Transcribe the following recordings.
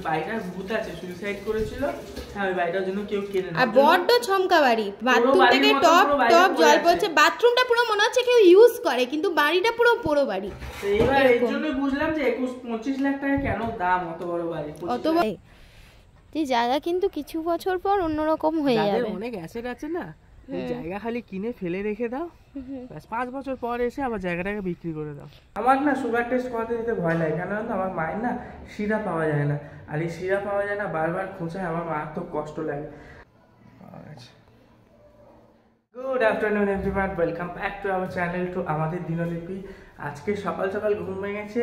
ওই বাড়িটার ভূত আছে, সুইসাইড করেছিল। হ্যাঁ ওই বাড়িটার জন্য কেউ কেনে না। আর বড্ড ছমকা বাড়ি, বাথরুম থেকে টপ টপ জল পড়ছে, বাথরুমটা পুরো মনে হচ্ছে কেউ ইউজ করে, কিন্তু বাড়িটা পুরো বড় বাড়ি। এইবার এর জন্য বুঝলাম যে 21-25 লাখ টাকা কেন দাম অত বড় বাড়ি। অত যে জায়গা কিন্তু কিছু বছর পর অন্যরকম হয়ে যাবে। অনেক অ্যাসেট আছে না, এই জায়গা খালি কিনে ফেলে রেখে দাও, ব্যাস 5 বছর পর এসে আবার জায়গাটাকে বিক্রি করে দাও। আমার না সুগার টেস্ট করাতে যেতে ভয় লাগে, কেন জানো আমার মায়ের না শিরা পাওয়া যায় না, আর এই শিরা পাওয়া যায় না বারবার খোঁচায়, আমার মারাত্মক কষ্ট লাগে। Good afternoon everyone, welcome back to our channel to আমাদের দিনলিপি। আজকে সকাল সকাল ঘুম ভেঙেছে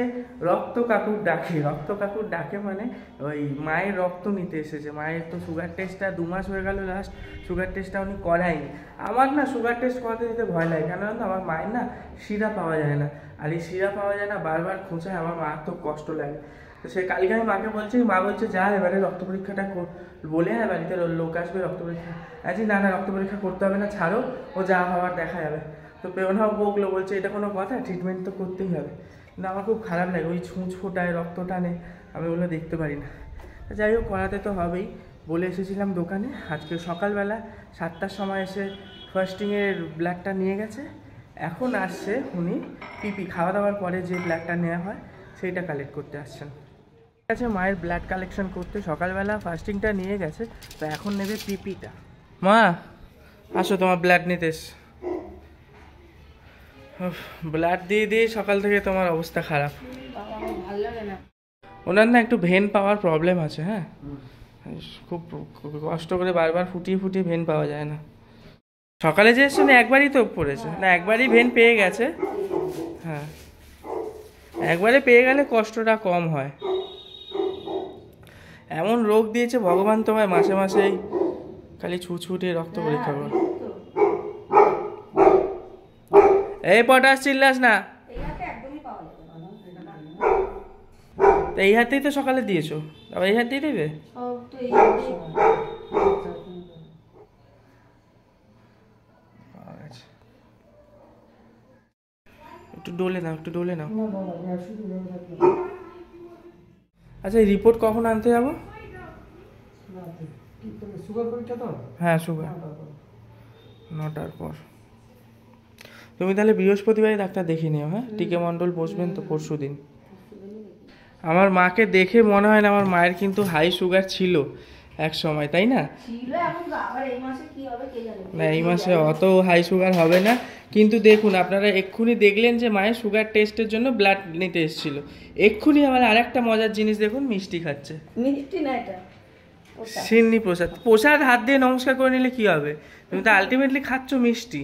রক্ত কাকুর ডাকে। রক্ত কাকুর ডাকে মানে ওই মায়ের রক্ত নিতে এসেছে। মায়ের তো সুগার টেস্টটা 2 মাস হয়ে গেল লাস্ট সুগার টেস্টটা উনি করায়নি। আমার না সুগার টেস্ট করাতে যেতে ভয় লাগে, কেন জানো আমার মায়ের না শিরা পাওয়া যায় না, আর এই শিরা পাওয়া যায় না বারবার খোঁচায়, আমার মারাত্মক কষ্ট লাগে। তো সে কালকে আমি মাকে বলছি, মা বলছে যা এবারে রক্ত পরীক্ষাটা বলে হ্যাঁ বাড়িতে লোক আসবে রক্ত পরীক্ষা। আচ্ছা না না রক্ত পরীক্ষা করতে হবে না, ছাড়ো ও যা হওয়ার দেখা যাবে। তো পেওনাও বকলো, বলছে এটা কোনো কথা, ট্রিটমেন্ট তো করতেই হবে। কিন্তু আমার খুব খারাপ লাগে, ওই ছুঁচ ফোটায় রক্ত টানে, আমি ওগুলো দেখতে পারি না। যাই হোক করাতে তো হবেই, বলে এসেছিলাম দোকানে। আজকে সকালবেলা 7টার সময় এসে ফার্স্টিংয়ের ব্লাডটা নিয়ে গেছে। এখন আসছে উনি পিপি খাওয়া দাওয়ার পরে যে ব্লাডটা নেওয়া হয় সেইটা কালেক্ট করতে আসছেন। ঠিক আছে, মায়ের ব্লাড কালেকশন করতে সকালবেলা ফার্স্টিংটা নিয়ে গেছে, তো এখন নেবে পিপিটা। মা আসো তোমার ব্লাড নিতে। ব্লাড দিয়ে দিয়ে সকাল থেকে তোমার অবস্থা খারাপ। ওনার না একটু ভেন পাওয়ার প্রবলেম আছে। হ্যাঁ খুব কষ্ট করে বারবার ফুটিয়ে ফুটিয়ে ভেন পাওয়া যায় না। সকালে যে এসছে না একবারই তো পড়েছে, না একবারই ভেন পেয়ে গেছে। হ্যাঁ একবারে পেয়ে গেলে কষ্টটা কম হয়। এমন রোগ দিয়েছে ভগবান তোমায়, মাসে মাসেই খালি ছুটে রক্ত পরীক্ষা করো। এই পটাশ চিল্লাস না, এই হাতেই তো সকালে দিয়েছো, আবার এই হাতেই দেবে। একটু ডলে নাও, একটু ডলে নাও। আচ্ছা এই রিপোর্ট কখন আনতে যাবো? হ্যাঁ সুগার 9টার পর। তুমি তাহলে বৃহস্পতিবারে ডাক্তার দেখিয়ে নিও। হ্যাঁ টিকে মণ্ডল বসবেন তো পরশু দিন। আমার মাকে দেখে মনে হয় না আমার মায়ের কিন্তু হাই সুগার ছিল এক সময়, তাই না? না এই মাসে অত হাই সুগার হবে না, কিন্তু দেখুন আপনারা এক্ষুনি দেখলেন যে মায়ের সুগার টেস্টের জন্য ব্লাড নিতে এসেছিল, এক্ষুনি আবার আরেকটা মজার জিনিস দেখুন, মিষ্টি খাচ্ছে। মিষ্টি না এটা সিন্নি প্রসাদ। প্রসাদ হাত দিয়ে নমস্কার করে নিলে কি হবে, তুমি তো আলটিমেটলি খাচ্ছ মিষ্টি।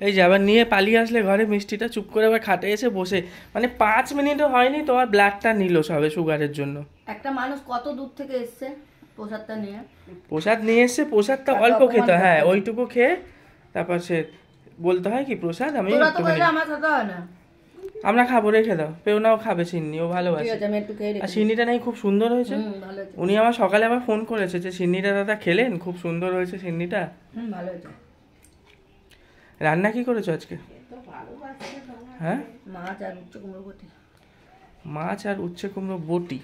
এই যে আবার নিয়ে পালিয়ে আসলে ঘরে মিষ্টিটা, চুপ করে আবার খাটে এসে বসে, মানে 5 মিনিটও হয়নি তোমার ব্লাডটা নিল সবে সুগারের জন্য। একটা মানুষ কত দূর থেকে এসছে প্রসাদটা নিয়ে, প্রসাদ নিয়ে এসছে, প্রসাদটা অল্প খেতে, হ্যাঁ ওইটুকু খেয়ে তারপর সে বলতে হয় কি প্রসাদ আমি আমরা খাবো, রেখে দাও। পেওনাও খাবে সিন্নি, ও ভালোবাসে। আর সিন্নিটা নাই খুব সুন্দর হয়েছে। উনি আমার সকালে আবার ফোন করেছে যে সিন্নিটা দাদা খেলেন, খুব সুন্দর হয়েছে সিন্নিটা। ভালো হয়েছে। রান্না কি করেছো আজকে? হ্যাঁ মাছ আর উচ্ছে কুমড়ো বটি।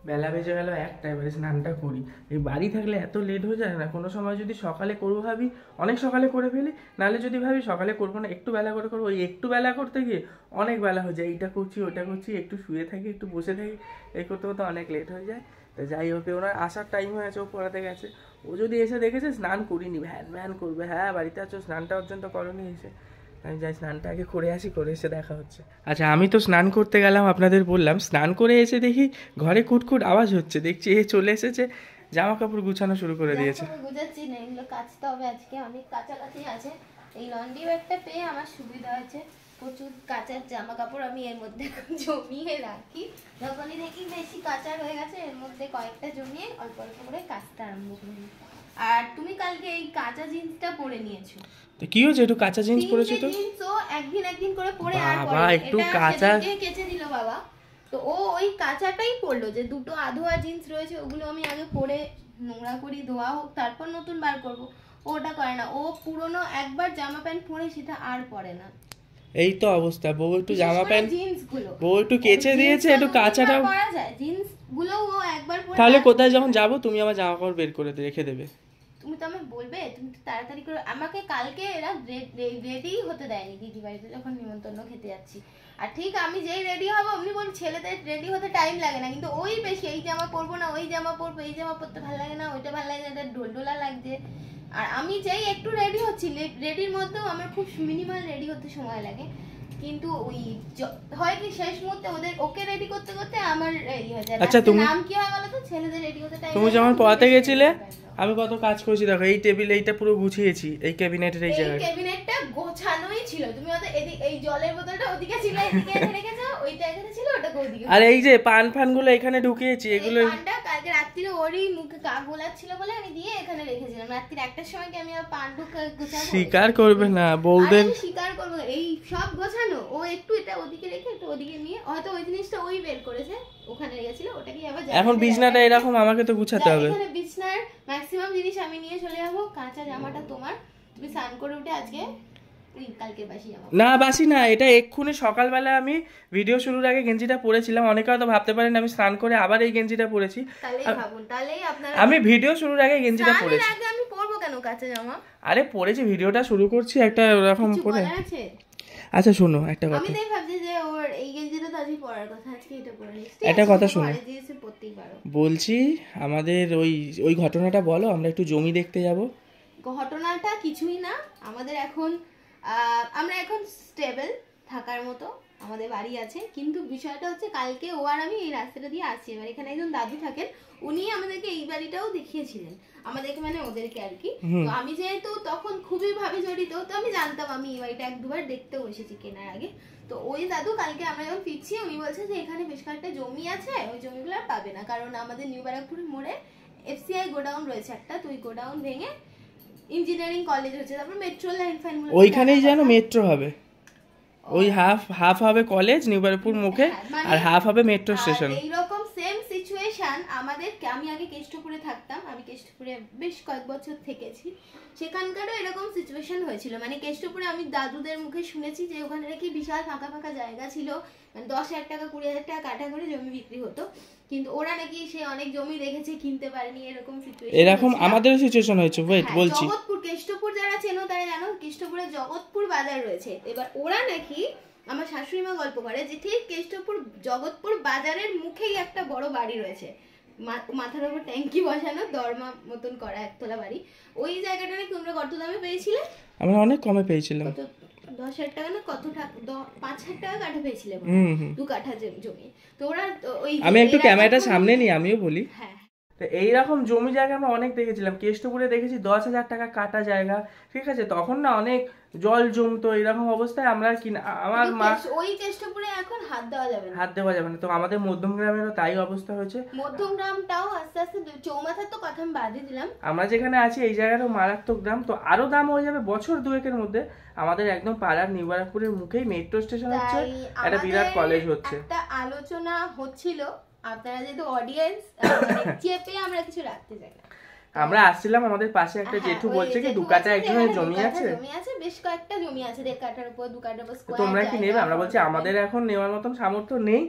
বেলা বেজে গেল 1টা, এবারে স্নানটা করি। এই বাড়ি থাকলে এত লেট হয়ে যায় না, কোনো সময় যদি সকালে করবো ভাবি অনেক সকালে করে ফেলি, নাহলে যদি ভাবি সকালে করবো না একটু বেলা করে করবো, ওই একটু বেলা করতে গিয়ে অনেক বেলা হয়ে যায়। এইটা করছি ওটা করছি, একটু শুয়ে থাকি একটু বসে থাকি, এই করতে করতে অনেক লেট হয়ে যায়। তো যাই হোক ওনার আসার টাইম হয়েছে, ও পড়াতে গেছে। ও যদি এসে দেখেছে স্নান করিনি, ভ্যান ভ্যান করবে, হ্যাঁ বাড়িতে আছো স্নানটা পর্যন্ত করনি এসে। আমি যাই স্নানটা আগে করে আসি, করে এসে দেখা হচ্ছে। আচ্ছা আমি তো স্নান করতে গেলাম, আপনাদের বললাম। স্নান করে এসে দেখি ঘরে কুটকুট আওয়াজ হচ্ছে, দেখছি এ চলে এসেছে, জামা কাপড় গুছানো শুরু করে দিয়েছে। গুছাচ্ছি না, এগুলো কাচতে হবে আজকে, অনেক কাচাকাচি আছে। এই লন্ড্রি ব্যাগটা পেয়ে আমার সুবিধা আছে, প্রচুর কাচার জামা কাপড় আমি এর মধ্যে জমিয়ে রাখি। যখনই দেখি বেশি কাচার হয়ে গেছে এর মধ্যে কয়েকটা জমিয়ে অল্প অল্প করে কাচতে আরম্ভ করি। আর তুমি কালকে এই কাঁচা জিন্সটা পরে নিয়েছো, তো কি হয়েছে? একটু কাঁচা জিন্স পরেছো তো? জিন্সও একদিন করে পরে আর বাবা একটু কাঁচা কেচে দিল বাবা। তো ও ওই কাঁচাটাই পরলো, যে দুটো আধোয়া জিন্স রয়েছে ওগুলো আমি আগে পরে নোংরা করি, ধোয়া হোক তারপর নতুন বার করব। ওটা করে না, ও পুরনো একবার জামা প্যান্ট পরে সেটা আর পরে না। এই তো অবস্থা। বউ একটু জামা প্যান্ট, জিন্স গুলো বউ একটু কেচে দিয়েছে, একটু কাঁচাটা পরা যায়, জিন্স গুলো ও একবার পরে। তাহলে কোথায় যখন যাবো তুমি আমার জামা কাপড় বের করে রেখে দেবে। তুমি তো আমাকে বলবে, তুমি তো তাড়াতাড়ি করে আমাকে কালকে এরা রেডি হতে দেয়নি দিদি বাড়িতে যখন নিমন্ত্রণ খেতে যাচ্ছি। আর ঠিক আমি যেই রেডি হবো অমনি বলি ছেলেদের রেডি হতে টাইম লাগে না, কিন্তু ওই বেশি এই জামা পরবো না, ওই জামা পরবো, এই জামা পরতে ভালো লাগে না, ওইটা ভালো লাগে না, এটা ঢোলঢোলা লাগছে। আর আমি যেই একটু রেডি হচ্ছি, রেডির মধ্যেও আমার খুব মিনিমাল রেডি হতে সময় লাগে, কিন্তু ওই হয় কি শেষ মুহূর্তে ওকে রেডি করতে করতে আমার এই হয়ে যায়। আচ্ছা তুমি নাম কি হয় বলো তো, ছেলেদের রেডি হতে টাইম। তুমি যখন পড়াতে গেছিলে আমি কত কাজ করেছি দেখো, এই টেবিল এইটা পুরো গুছিয়েছি, এই ক্যাবিনেটের এই জায়গাটা, এই ক্যাবিনেটটা গোছানোই ছিল। তুমি ওদের এই জলের বোতলটা ওদিকে ছিল, এদিকে এনে রেখেছো, ওইটা এখানে ছিল, ওটা ওদিকে। আর এই যে পান ফান গুলো এখানে ঢুকিয়েছি, এগুলো পানটা কালকে রাত্রিরে ওরই মুখে কাক গোলাচ্ছিল বলে আমি দিয়ে এখানে রেখেছিলাম। রাত্রি 1টার সময় কি আমি পান গোছাবো? স্বীকার করবে না বউদের, স্বীকার করবো এই সব গোছানো। ও একটু এটা ওদিকে রেখে একটু ওদিকে নিয়ে হয়তো ওই জিনিসটা ওই বের করেছে, ওখানে রেখেছিল, ওটাকে আবার এখন বিছনাটা এরকম আমাকে তো গুছাতে হবে। এখানে বিছনার ম্যাক্সিমাম জিনিস আমি নিয়ে চলে যাবো। কাঁচা জামাটা তোমার, তুমি স্নান করে উঠে আজকে কালকে বাসি জামা। না বাসি না, এটা এক্ষুনি সকালবেলা আমি ভিডিও শুরুর আগে গেঞ্জিটা পরেছিলাম। অনেকে হয়তো ভাবতে পারেন আমি স্নান করে আবার এই গেঞ্জিটা পরেছি। তাহলেই ভাবুন, তাহলেই আপনারা, আমি ভিডিও শুরুর আগে গেঞ্জিটা পরেছি। আগে আমি পরবো কেন কাঁচা জামা? আরে পরেছি, ভিডিওটা শুরু করছি একটা এরকম পরে। আছে আচ্ছা শোনো একটা কথা, আমি তাই ভাবছি যে ওর এই গেঞ্জিটা তো আজকে পরার কথা, আজকে এটা পরে নিচ্ছি। একটা কথা শোনো, পরতেই পারো। বলছি আমাদের ওই ঘটনাটা বলো, আমরা একটু জমি দেখতে যাব। ঘটনাটা কিছুই না, আমাদের এখন আমরা এখন স্টেবল থাকার মতো আমাদের বাড়ি আছে, কিন্তু বিষয়টা হচ্ছে কালকে ও আর আমি এই রাস্তাটা দিয়ে আসছি। এবার এখানে একজন দাদু থাকেন, উনি আমাদেরকে এই বাড়িটাও দেখিয়েছিলেন আমাদেরকে, মানে ওদেরকে আর কি। তো আমি যেহেতু তখন খুবই ভাবে জড়িত, তো আমি জানতাম, আমি এই বাড়িটা 1-2বার দেখতেও এসেছি কেনার আগে। তো ওই দাদু কালকে আমরা যখন ফিরছি উনি বলছে যে এখানে বেশ কয়েকটা জমি আছে, ওই জমিগুলো আর পাবে না, কারণ আমাদের নিউ ব্যারাকপুরের মোড়ে FCI গোডাউন রয়েছে একটা, তো ওই গোডাউন ভেঙে ইঞ্জিনিয়ারিং কলেজ হচ্ছে, তারপর মেট্রো লাইন ফাইন ওইখানেই যেন মেট্রো হবে, ওই হাফ হবে কলেজ নিউ ব্যারাকপুর মুখে, আর হাফ হবে মেট্রো স্টেশন। এইরকম সেম সিচুয়েশন আমাদের, আমি আগে কেষ্টপুরে থাকতাম, আমি কেষ্টপুরে বেশ কয়েক বছর থেকেছি, সেখানকারও এরকম সিচুয়েশন হয়েছিল। মানে কেষ্টপুরে আমি দাদুদের মুখে শুনেছি যে ওখানে নাকি বিশাল ফাঁকা ফাঁকা জায়গা ছিল, মানে 10,000 টাকা 20,000 টাকা কাঠা করে জমি বিক্রি হতো, কিন্তু ওরা নাকি সে অনেক জমি দেখেছে কিনতে পারেনি, এরকম সিচুয়েশন। এরকম আমাদের সিচুয়েশন হয়েছে। ওয়েট বলছি, জগৎপুর কেষ্টপুর যারা চেনো তারা জানো, কেষ্টপুরে জগৎপুর বাজার রয়েছে। এবার ওরা নাকি, আমার শাশুড়ি মা গল্প করে যে ঠিক কেষ্টপুর জগৎপুর বাজারের মুখেই একটা বড় বাড়ি রয়েছে, মাথার উপর ট্যাঙ্কি বসানো, দরমা মতন করা একতলা বাড়ি। ওই জায়গাটা নাকি তোমরা কত দামে পেয়েছিলে? আমরা অনেক কমে পেয়েছিলাম, 10,000 টাকা না কত টাকা, 5,000 টাকা কাঠা পেয়েছিলে, 2 কাঠা জমি। তো ওরা ওই, আমি একটু ক্যামেরাটা সামনে নিই আমিও বলি। হ্যাঁ, তো এইরকম জমি জায়গা আমরা অনেক দেখেছিলাম, কেষ্টপুরে দেখেছি 10,000 টাকা কাটা জায়গা, ঠিক আছে, তখন না অনেক জল জমতো, এরকম অবস্থায় আমরা আমার মা, ওই কেষ্টপুরে এখন হাত দেওয়া যাবে না, হাত দেওয়া যাবে না। তো আমাদের মধ্যম গ্রামেরও তাই অবস্থা হয়েছে। মধ্যম গ্রামটাও আস্তে আস্তে, চৌমাথার তো কথা আমি বাদই দিলাম, আমরা যেখানে আছি এই জায়গাটাও মারাত্মক দাম, তো আরো দাম হয়ে যাবে বছর 2-1-এর মধ্যে। আমাদের একদম পাড়ার নিউ ব্যারাকপুরের মুখেই মেট্রো স্টেশন হচ্ছে, একটা বিরাট কলেজ হচ্ছে। একটা আলোচনা হচ্ছিল, আপনারা যেহেতু অডিয়েন্স, চেপে আমরা কিছু রাখতে চাই না। আমরা আসছিলাম, আমাদের পাশে একটা জেঠু বলছে কি 2 কাঠা একজনের জমি আছে, বেশ কয়েকটা জমি আছে, 1.5 কাঠার উপর 2 কাঠার উপর স্কয়ার। তোমরা কি নেবে? আমরা বলছি আমাদের এখন নেওয়ার মতন সামর্থ্য নেই,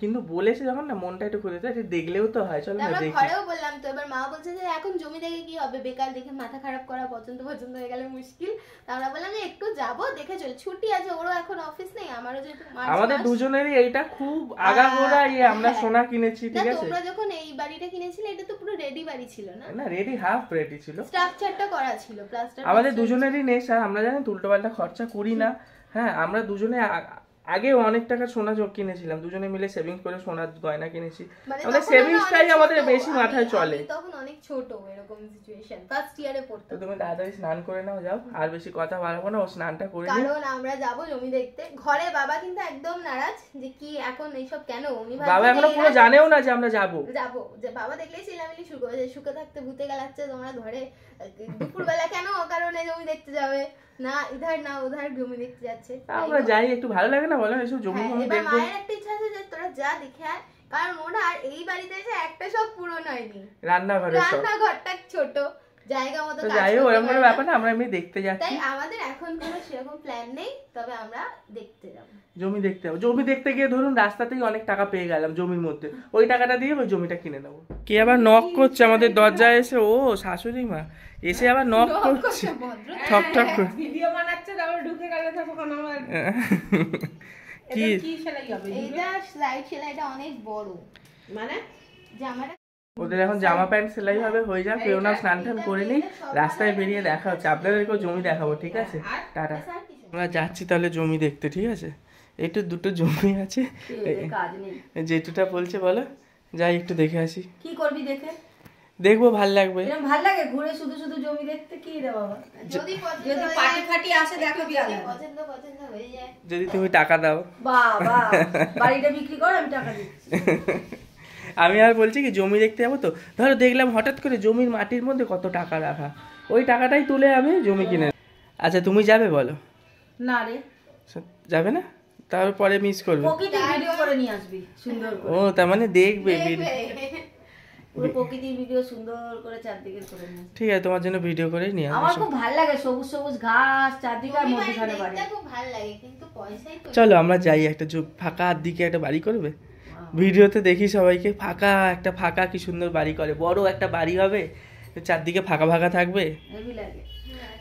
কিন্তু বলেছে যখন না মনটা একটু খুঁজে যায়, দেখলেও তো হয়, চলো না দেখি। ঘরেও বললাম তো, এবার মা বলছে যে এখন জমি দেখে কি হবে, বেকার দেখে মাথা খারাপ করা, পছন্দ হয়ে গেলে মুশকিল। আমরা বললাম যে একটু যাবো দেখে চল, ছুটি আছে, ওরও এখন অফিস নেই, আমারও যেহেতু আমাদের দুজনেরই এইটা খুব আগাগোড়া আমরা সোনা কিনেছি, ঠিক আছে। তোমরা যখন এই বাড়িটা কিনেছিলে এটা তো পুরো রেডি বাড়ি ছিল না? না রেডি, হাফ রেডি ছিল, স্ট্রাকচারটা করা ছিল, প্লাস্টার। আমাদের দুজনেরই নেশা, আমরা জানেন উল্টোপাল্টা খরচা করি না। হ্যাঁ, আমরা দুজনে আগে অনেক টাকা সোনা কিনেছিলাম, দুজনে মিলে সেভিংস করে সোনার গয়না কিনেছি, আমাদের সেভিংসটাই আমাদের বেশি মাথায় চলে। তখন অনেক ছোট, এরকম সিচুয়েশন, ফার্স্ট ইয়ারে পড়তো। তো তুমি তাড়াতাড়ি স্নান করে নাও, যাও, আর বেশি কথা বাড়াবো না, ও স্নানটা করে নিই, কারণ আমরা যাবো জমি দেখতে। ঘরে বাবা কিন্তু একদম নারাজ যে কি এখন এইসব কেন, উনি বাবা এখনো পুরো জানেও না যে আমরা যাবো, যে বাবা দেখলেই চিল্লামিল্লি শুরু করে, শুকে থাকতে ভূতে গেলাচ্ছে তোমরা ঘরে, দুপুরবেলা কেন কারণে জমি দেখতে যাবে না, ইধার না উধার জমি দেখতে যাচ্ছে। আমরা যাই, একটু ভালো লাগে না বলো এসব জমি দেখবো। মায়ের একটা ইচ্ছা আছে যে তোরা যা দেখে আয়, কারণ ওরা আর এই বাড়িতে এসে একটা সব পূরণ হয়নি, রান্নাঘরটা ছোট, জায়গা মতো তো কাজ যাই হোক, করতে ওরকম কোনো পারে না। ব্যাপার না, আমরা এমনি দেখতে যাচ্ছি। তাই আমাদের এখন কোনো সেরকম প্ল্যান নেই, তবে আমরা দেখতে যাবো। জমি দেখতে যাবো। জমি দেখতে গিয়ে ধরুন রাস্তাতেই অনেক টাকা পেয়ে গেলাম জমির মধ্যে, ওই টাকাটা দিয়ে ওই জমিটা কিনে নেবো। কে আবার নক করছে আমাদের দরজায় এসে? ও শাশুড়ি মা এসে আবার নক করছে, ঠক ঠক করে। ভিডিও বানাচ্ছে, তারপর ঢুকে গেলে তখন আমার কি কি সেলাই হবে? এইটা স্লাইড সেলাইটা অনেক বড়, মানে জামাটা ওদের এখন জামা প্যান্ট সেলাই হবে, হয়ে যাক, কেউ না স্নান টান করে নিই, রাস্তায় বেরিয়ে দেখা হচ্ছে। আপনাদেরকেও জমি দেখাবো, ঠিক আছে? টাটা। আমরা যাচ্ছি তাহলে জমি দেখতে, ঠিক আছে? একটু দুটো জমি আছে, কাজ নেই, যেটুটা বলছে বলো, যাই একটু দেখে আসি। কি করবি দেখে? দেখবো, ভাল লাগবে। এরকম ভাল লাগে ঘুরে শুধু শুধু জমি দেখতে? কি রে বাবা, যদি যদি পাটি ফাটি আসে দেখাবি আগে। পছন্দ হয়ে যায়, যদি তুমি টাকা দাও। বাবা বাড়িটা বিক্রি কর, আমি টাকা দিচ্ছি। আমি আর বলছি কি, জমি দেখতে যাবো তো, ধরো দেখলাম হঠাৎ করে জমির মাটির মধ্যে কত টাকা রাখা, ওই টাকাটাই তুলে আমি জমি কিনে। আচ্ছা তুমি যাবে বলো? না রে, যাবে না? তারপরে মিস করবে। প্রকৃতির ভিডিও করে নিয়ে আসবি সুন্দর করে। ও তার মানে দেখবে video। পুরো প্রকৃতির ভিডিও সুন্দর করে চারদিকে করে নিয়ে আসবি। ঠিক আছে, তোমার জন্য ভিডিও করে নিয়ে আমার আসবো। খুব ভালো লাগে সবুজ সবুজ ঘাস চারদিকে, আর মধ্যখানে বাড়ি। দেখতে খুব ভালো লাগে, কিন্তু পয়সাই তো চলো আমরা যাই, একটা ফাঁকা দিকে একটা বাড়ি করবে। ভিডিওতে দেখি সবাইকে ফাঁকা একটা ফাঁকা কি সুন্দর বাড়ি করে, বড় একটা বাড়ি হবে, চারদিকে ফাঁকা ফাঁকা থাকবে। হেভি লাগে।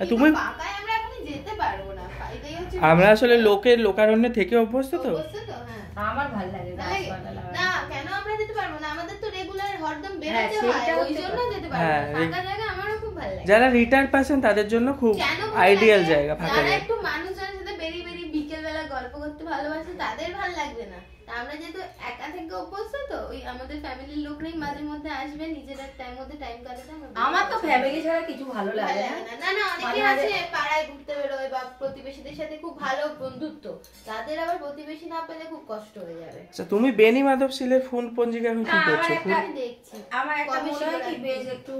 আর তুমি পাকায় আমরা এখন যেতে পারবো না, এটাই হচ্ছে আমরা আসলে লোকের লোকারণ্যে থেকে অভ্যস্ত তো। বুঝছো তো? হ্যাঁ আমার ভালো লাগে না লাগে? গাছপালা লাগানো। না কেন আমরা যেতে পারবো না? আমাদের তো রেগুলার হরদম হ্যাঁ, বেরোতে হয়, সেইটা ওই হতে জন্য পারে। যেতে পারবো হ্যাঁ, না। ফাঁকা জায়গা আমারও খুব ভালো লাগে। যারা রিটায়ার্ড পার্সন তাদের জন্য খুব কেন ভালো আইডিয়াল লাগে? জায়গা, ফাঁকা যারা জায়গা। একটু মানুষজনের সাথে বেরিয়ে বেরিয়ে বিকেল বেলা গল্প করতে ভালোবাসে তাদের ভালো লাগবে না। তা আমরা যেহেতু একা থেকে অভ্যস্ত, তো ওই আমাদের ফ্যামিলির লোকরাই মাঝে মধ্যে আসবে, নিজেদের মধ্যে টাইম কাটাতে। আমার তো ফ্যামিলি ছাড়া কিছু ভালো ভালো লাগে লাগে না। না। না অনেকে মাঝে আছে পাড়ায় ঘুরতে বেরোয় বা প্রতিবেশীদের সাথে খুব ভালো বন্ধুত্ব, তাদের আবার প্রতিবেশী না পেলে খুব কষ্ট হয়ে যাবে। আচ্ছা তুমি বেনি মাধব শিলের ফোন পঞ্জিকা এখন কি না, করছো? আমি দেখছি আমার একটা কবে মনে হয় কি শিবরাত্রি? বেশ একটু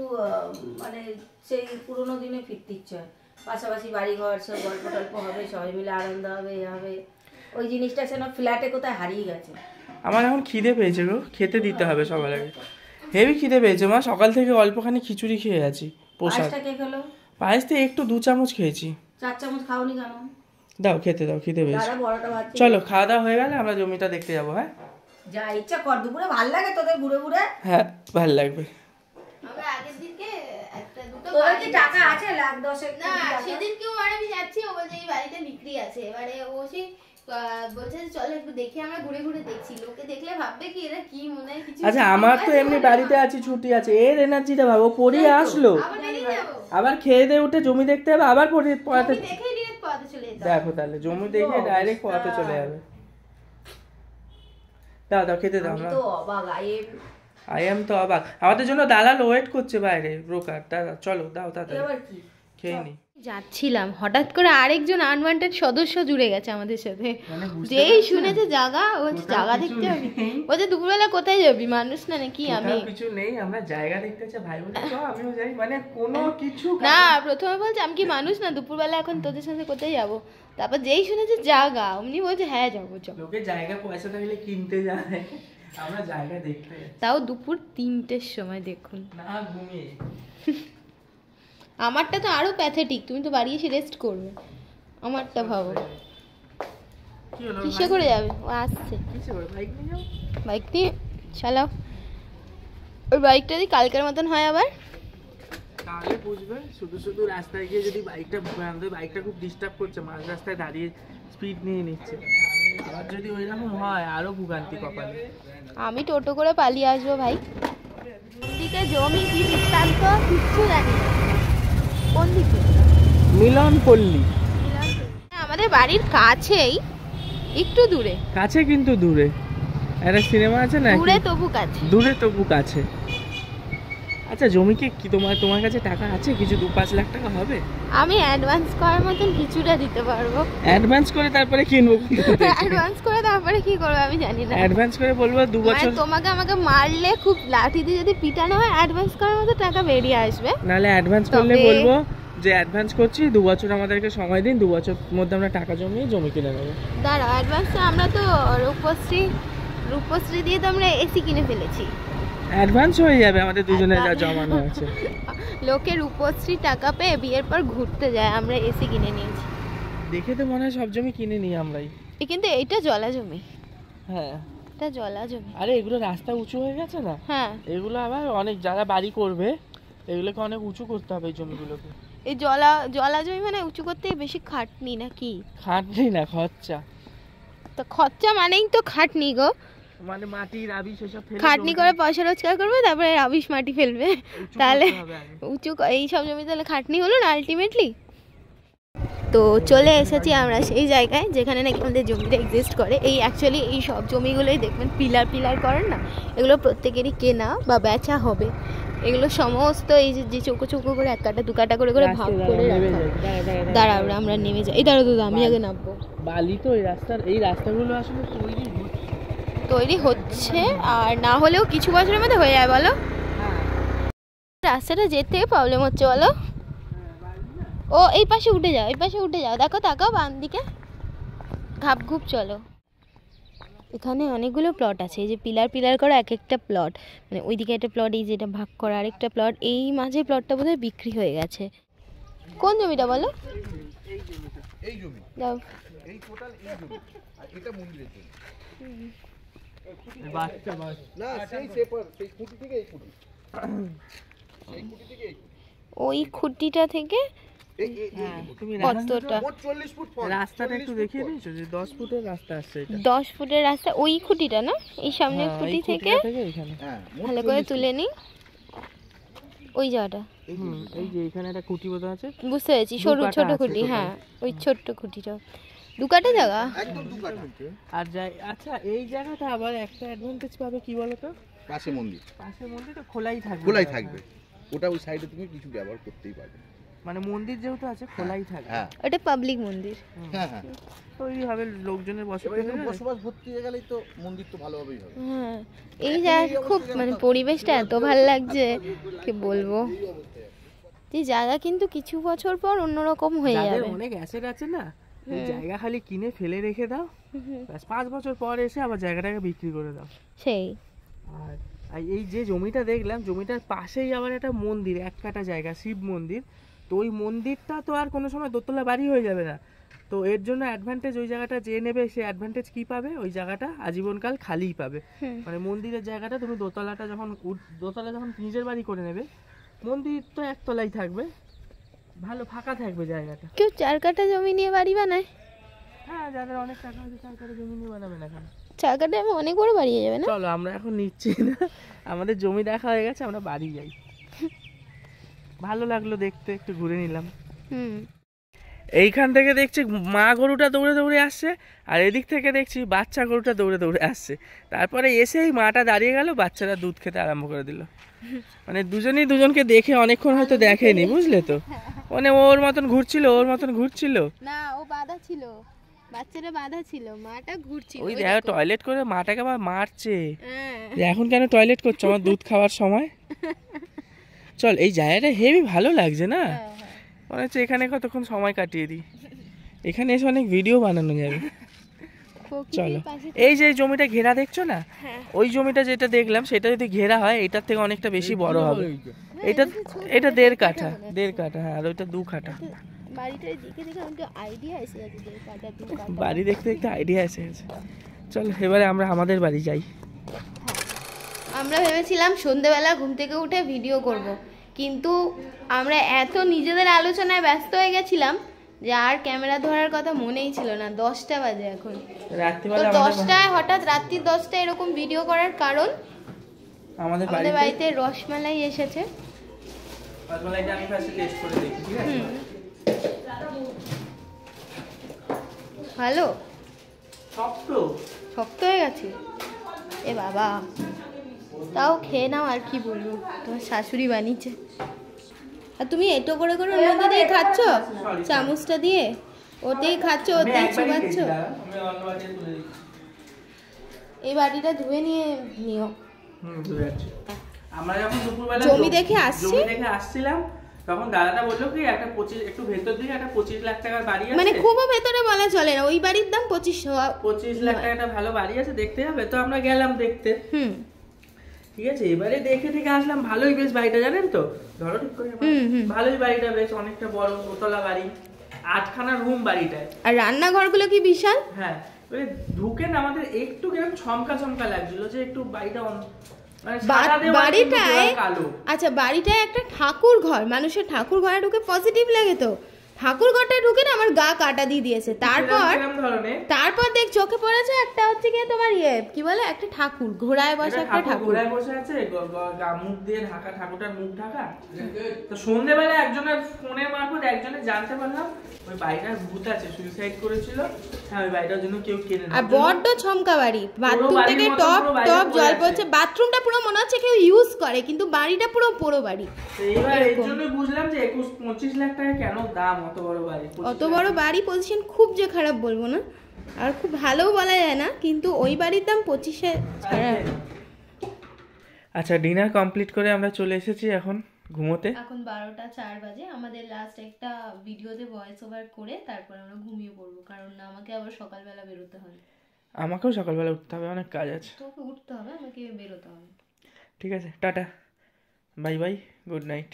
মানে সেই পুরোনো দিনে ফিরতে ইচ্ছে হয়। পাশাপাশি বাড়ি ঘর সব গল্প টল্প হবে, সবাই মিলে আনন্দ হবে, এ হবে। ওই জিনিসটা যেন ফ্ল্যাটে কোথায় হারিয়ে গেছে। আমার এখন খিদে পেয়েছে গো, খেতে দিতে হবে সবার আগে। হেভি খিদে পেয়েছে মা, সকাল থেকে অল্পখানি খিচুড়ি খেয়ে আছি, প্রসাদ। পায়েসটা কে খেলো? পায়েস দিয়ে একটু 2 চামচ খেয়েছি। 4 চামচ খাওনি কেন? দাও খেতে দাও, খিদে পেয়েছে। দাদা বড়টা ভাত। চলো খাওয়া দাওয়া হয়ে গেলে আমরা জমিটা দেখতে যাবো। হ্যাঁ যা ইচ্ছা কর, দুপুরে ভাল লাগে তোদের ঘুরে ঘুরে? হ্যাঁ ভাল লাগবে। আমরা আগের দিনকে একটা দুটো তোদের কি বাড়ি টাকা যাচ্ছি। আছে? লাখ 10 না সেদিন কেউ আর আমি যাচ্ছি, ও বলছে এই বাড়িটা বিক্রি আছে। এবারে ও সেই বলছে যে চলো একটু দেখি, আমরা ঘুরে ঘুরে দেখছি। লোকে দেখলে ভাববে কি এরা কি মনে হয় কিছু। আচ্ছা আমার তো এমনি বাড়িতে আছি, ছুটি আছে, এর এনার্জিটা ভাবো, পড়িয়ে আসলো, আবার বেরিয়ে যাবো, আবার খেয়ে দিয়ে উঠে জমি দেখতে হবে, আবার পড়াতে। তুমি দেখেই ডিরেক্ট পথে চলে যেতে হবে। দেখো তাহলে জমি দেখে ডাইরেক্ট পড়াতে চলে যাবে। দাও দাও খেতে দাও। আমি আমরা তো অবাক। আই এম তো অবাক, আমাদের জন্য দালাল ওয়েট করছে বাইরে, ব্রোকার। দাদা চলো দাও তাড়াতাড়ি এবার কি খেয়ে নি। যাচ্ছিলাম, হঠাৎ করে আরেকজন আনওয়ান্টেড সদস্য জুড়ে গেছে আমাদের সাথে। মানে বুঝতে যেই পারছো? শুনেছে জায়গা, ও বলছে কোথাও জায়গা কিছু দেখতে হবে। নেই। বলছে দুপুরবেলা কোথায় যাবি, মানুষ না নাকি আমি? কোথাও কিছু নেই, আমরা জায়গা দেখতে চাই, ভাই বলে তো আমিও যাই, মানে কোনো কিছু না প্রথমে বলছে আমি কি মানুষ না, দুপুরবেলা এখন তোদের সাথে কোথায় যাবো। তারপর যেই শুনেছে জায়গা, অমনি বলছে হ্যাঁ যাবো চল। লোকে জায়গা পয়সা থাকলে কিনতে যায়, আমরা জায়গা দেখতে যাই। তাও দুপুর 3টের সময় দেখুন। না ঘুমিয়ে। আমারটা তো আরো প্যাথেটিক, তুমি তো বাড়ি এসে রেস্ট করবে। আমারটা ভাবো কি হলো কিসে করে যাবে, ও আসছে কিসে করে, বাইক নিয়ে যাও। বাইক দিয়ে চালাও। ওই বাইকটা যদি কালকের মতন হয় আবার, তাহলে বুঝবে। শুধু শুধু রাস্তায় গিয়ে যদি বাইকটা আমাদের বাইকটা খুব ডিস্টার্ব করছে, মাঝ রাস্তায় দাঁড়িয়ে স্পিড নিয়ে নিচ্ছে, আবার যদি ওইরকম হয় আরো ভোগান্তি কপালে। আমি টোটো করে পালিয়ে আসবো ভাই। কোন দিকে জমি কি বৃত্তান্ত কিচ্ছু জানি না। কোন দিকে? মিলন পল্লী আমাদের বাড়ির কাছেই, একটু দূরে। কাছে কিন্তু দূরে, একটা সিনেমা আছে না, দূরে তবু কাছে। দূরে তবু কাছে। আচ্ছা জমিকে কি তোমার কাছে টাকা আছে কিছু, 2-5 লাখ টাকা হবে? আমি অ্যাডভান্স করার মতন কিছুটা দিতে পারবো। অ্যাডভান্স করে তারপরে কিনবো। অ্যাডভান্স করে তারপরে কি করবো আমি জানি না। অ্যাডভান্স করে বলবো 2 মানে বছর, তোমাকে আমাকে মারলে খুব লাঠি দিয়ে যদি পিটানো হয়, অ্যাডভান্স করার মতো টাকা বেরিয়ে আসবে। নাহলে অ্যাডভান্স করলে তবে- বলবো যে অ্যাডভান্স করছি, 2 বছর আমাদেরকে সময় দিন, 2 বছর মধ্যে আমরা টাকা জমিয়ে জমি কিনে নেবো। দাঁড়াও, অ্যাডভান্স আমরা তো রূপশ্রী দিয়ে তো আমরা এসি কিনে ফেলেছি। অ্যাডভান্স হয়ে যাবে আমাদের দুজনের যা জমানো আছে। লোকে রূপশ্রী টাকা পেয়ে বিয়ের পর ঘুরতে যায়, আমরা এসি কিনে নিয়েছি। দেখে তো মনে হয় সব জমি কিনে নিই আমরাই। কিন্তু এইটা জলা জমি। হ্যাঁ এটা জলা জমি। আরে এগুলো রাস্তা উঁচু হয়ে গেছে না, হ্যাঁ এগুলো আবার অনেক যারা বাড়ি করবে এগুলোকে অনেক উঁচু করতে হবে এই জমিগুলোকে। এই জলা জলা জমি মানে উঁচু করতে বেশি খাটনি নাকি? খাটনি না, খরচা। তো খরচা মানেই তো খাটনি গো, মানে মাটি রাবি সেসব ফেলে খাটনি করে পয়সা রোজগার করবে, তারপরে রাবিশ মাটি ফেলবে, তাহলে উঁচু এই সব জমি তাহলে খাটনি হলো না আলটিমেটলি। তো চলে এসেছি আমরা সেই জায়গায় যেখানে নাকি আমাদের জমিটা এক্সিস্ট করে। এই অ্যাকচুয়ালি এই সব জমিগুলোই দেখবেন পিলার পিলার করেন না, এগুলো প্রত্যেকেরই কেনা বা বেচা হবে। এগুলো সমস্ত এই যে চৌকো চৌকো করে এক কাটা দু কাটা করে করে ভাগ করে রাখা। দাঁড়াও আমরা নেমে যাই। এই দাঁড়াও দাদা, আমি আগে নামবো। বালি তো এই রাস্তাগুলো আসলে তৈরি হচ্ছে, আর না হলেও কিছু বছরের মধ্যে হয়ে যায় বলো। রাস্তাটা যেতে প্রবলেম হচ্ছে বলো। ও এই পাশে উঠে যাও, এই পাশে উঠে যাও, দেখো তাকাও বাম দিকে, ঘাপ ঘুপ চলো। এখানে অনেকগুলো প্লট আছে, এই যে পিলার পিলার করা এক একটা প্লট, মানে ওইদিকে একটা প্লট, এই যেটা ভাগ করা আরেকটা প্লট। এই মাঝে প্লটটা বোধহয় বিক্রি হয়ে গেছে। কোন জমিটা বলো? এই জমি, দাও। এই টোটাল এই জমি, আর এটা মন্দিরের জমি। বাচ্চা না সেই সেপার, সেই খুঁটি থেকে এই খুঁটি, এই খুঁটি থেকে এই খুঁটি, ওই খুঁটিটা থেকে এই তুমি কতটা? মোট 40 ফুট পথ। রাস্তাটা একটু দেখিয়ে দিয়েছো যে 10 ফুটের রাস্তা আসছে এটা। 10 ফুটের রাস্তা, ওই খুঁটিটা না, এই সামনের খুঁটি থেকে এখানে হ্যাঁ, ভালো করে তুলে নিই ওই জায়গাটা। এই যে এখানে একটা খুঁটি বোধ আছে, বুঝতে পেরেছি, সরু ছোট খুঁটি। হ্যাঁ ওই ছোট্ট খুঁটিটা, দু কাটা জায়গা একদম দু কাঠা। আর যাই। আচ্ছা এই জায়গাটা আবার একটা অ্যাডভান্টেজ পাবে কি বলো তো, পাশে মন্দির, পাশে মন্দিরটা খোলাই থাকবে। খোলাই থাকবে, ওটা ওই সাইডে তুমি কিছু ব্যবহার করতেই পারবে, মানে মন্দির যেহেতু আছে খোলাই থাকবে। হ্যাঁ ওটা পাবলিক মন্দির। হ্যাঁ হ্যাঁ, তৈরি হবে লোকজনের এবার এখানে বসবাস। বসবাস ভর্তি হয়ে গেলেই তো মন্দির তো ভালোভাবেই হবে। হ্যাঁ এই জায়গা খুব মানে পরিবেশটা এত ভালো লাগছে কি বলবো। এই জায়গা কিন্তু কিছু বছর পর অন্যরকম হয়ে যাদের যাবে। অনেক অ্যাসেট আছে না, এই জায়গা খালি কিনে ফেলে রেখে দাও, ব্যাস 5 বছর পর এসে আবার জায়গাটাকে বিক্রি করে দাও। সেই আর এই যে জমিটা দেখলাম, জমিটার পাশেই আবার একটা মন্দির, এক কাটা জায়গা, শিব মন্দির। তো ওই মন্দিরটা তো আর কোনো সময় দোতলা বাড়ি হয়ে যাবে না, তো এর জন্য অ্যাডভান্টেজ ওই জায়গাটা যে নেবে সে অ্যাডভান্টেজ কি পাবে, ওই জায়গাটা আজীবনকাল খালিই পাবে। মানে মন্দিরের জায়গাটা তুমি দোতলাটা যখন দোতলা যখন নিজের বাড়ি করে নেবে, মন্দির তো একতলাই থাকবে, ভালো ফাঁকা থাকবে জায়গাটা। কেউ 4 কাঠা জমি নিয়ে বাড়ি বানায়। হ্যাঁ যাদের অনেক টাকা আছে সরকারি জমি নিয়ে বানাবে না কেন? 4 কাঠায় অনেক বড় বাড়ি হয়ে যাবে না? চলো আমরা এখন নিচ্ছি না, আমাদের জমি দেখা হয়ে গেছে, আমরা বাড়ি যাই। ভালো লাগলো দেখতে, একটু ঘুরে নিলাম। এইখান থেকে দেখছি মা গরুটা দৌড়ে দৌড়ে আসছে, আর এদিক থেকে দেখছি বাচ্চা গরুটা দৌড়ে দৌড়ে আসছে। তারপরে এসেই মাটা দাঁড়িয়ে গেল, বাচ্চারা দুধ খেতে আরম্ভ করে দিল। মানে দুজনেই দুজনকে দেখে অনেকক্ষণ হয়তো দেখেনি, বুঝলে তো, মানে ওর মতন ঘুরছিল না, ও বাঁধা ছিল, বাচ্চারা বাঁধা ছিল, মাটা ঘুরছিল। ওই দেখো টয়লেট করে মাটাকে আবার মারছে, যে এখন কেন টয়লেট করছো আমার দুধ খাওয়ার সময়। চল এই জায়গাটা হেভি ভালো লাগছে না, মনে হচ্ছে এখানে কতক্ষণ সময় কাটিয়ে দিই, এখানে এসে অনেক ভিডিও বানানো যাবে। চলো এই যে জমিটা ঘেরা দেখছো না, ওই জমিটা যেটা দেখলাম সেটা যদি ঘেরা হয় এটার থেকে অনেকটা বেশি বড় হবে। এটা 1.5 কাঠা, 1.5 কাঠা, হ্যাঁ, আর ওইটা 2 কাঠা। বাড়ি দেখতে দেখতে আইডিয়া এসে গেছে। চলো এবারে আমরা আমাদের বাড়ি যাই। আমরা ভেবেছিলাম সন্ধ্যেবেলা ঘুম থেকে উঠে ভিডিও করব, কিন্তু আমরা এত নিজেদের আলোচনায় ব্যস্ত হয়ে গেছিলাম যে আর ক্যামেরা ধরার কথা মনেই ছিল না। 10টা বাজে এখন, তো 10টায় হঠাৎ রাত্রি 10টায় এরকম ভিডিও করার কারণ আমাদের বাড়িতে রসমালাই এসেছে। রসমালাইটা আমি ফার্স্টে টেস্ট করে দেখি, ঠিক আছে? ভালো শক্ত শক্ত হয়ে গেছে এ বাবা, তাও খেয়ে নাও, আর কি বলবো, তোমার শাশুড়ি বানিয়েছে। আর তুমি এটো করে করে ওর মধ্যে দিয়ে খাচ্ছ, চামচটা দিয়ে ওতেই খাচ্ছ, ওতেই চুবাচ্ছ। এই বাটিটা ধুয়ে নিও। আমরা যখন দুপুরবেলা জমি দেখে আসছিলাম তখন দাদাটা বললো কি একটা 25 একটু ভেতর দিকে একটা 25 লাখ টাকার বাড়ি আছে, মানে খুবও ভেতরে বলা চলে না, ওই বাড়ির দাম 25 লাখ টাকা, একটা ভালো বাড়ি আছে, দেখতে যাবে। তো আমরা গেলাম দেখতে, ঠিক আছে, এবারে দেখে দেখে আসলাম, ভালোই বেশ বাড়িটা, জানেন তো, ধরো ঠিক করে ভালোই বাড়িটা, বেশ অনেকটা বড় দোতলা বাড়ি, 8খানা রুম বাড়িটায়। আর রান্নাঘরগুলো কি বিশাল। হ্যাঁ, এবারে ঢুকে না আমাদের একটু কেমন ছমকা ছমকা লাগছিল, যে একটু বাড়িটা মানে সাদা দেওয়াল বাড়িটায় কিন্তু কালো। আচ্ছা, বাড়িটায় একটা ঠাকুর ঘর, মানুষের ঠাকুর ঘরে ঢুকে পজিটিভ লাগে তো, ঠাকুর ঘরটায় ঢুকে না আমার গা কাটা দিয়ে দিয়েছে। তারপর দেখ চোখে পড়েছে একটা হচ্ছে গিয়ে তোমার কি বলে, একটা ঠাকুর ঘোড়ায় বসে, একটা ঠাকুর ঘোড়ায় বসে আছে, মুখ দিয়ে ঢাকা, ঠাকুরটার মুখ ঢাকা। তো সন্ধ্যেবেলা একজনের ফোনের মারফত একজনের জানতে পারলাম ওই বাড়িটার ভূত আছে, সুইসাইড করেছিল। হ্যাঁ, ওই বাড়িটার জন্য কেউ কেনে না। আর বড্ড ছমকা বাড়ি, বাথরুম থেকে টপ টপ জল পড়ছে, বাথরুমটা পুরো মনে হচ্ছে কেউ ইউজ করে, কিন্তু বাড়িটা পুরো পোড়ো বাড়ি। এইবার এর জন্য বুঝলাম যে 21-25 লাখ টাকা কেন দাম অত বড় বাড়ি। অত বড় বাড়ি, পজিশন খুব যে খারাপ বলবো না, আর খুব ভালোও বলা যায় না, কিন্তু ওই বাড়ির দাম 25-এ ছাড়া। আচ্ছা, ডিনার কমপ্লিট করে আমরা চলে এসেছি এখন ঘুমোতে। এখন 12টা 4 বাজে। আমাদের লাস্ট একটা ভিডিওতে ভয়েস ওভার করে তারপর আমরা ঘুমিয়ে পড়বো, কারণ আমাকে আবার সকালবেলা বেরোতে হবে। আমাকেও সকালবেলা উঠতে হবে, অনেক কাজ আছে। তোকে উঠতে হবে, আমাকে বেরোতে হবে। ঠিক আছে, tata, bye bye, good night.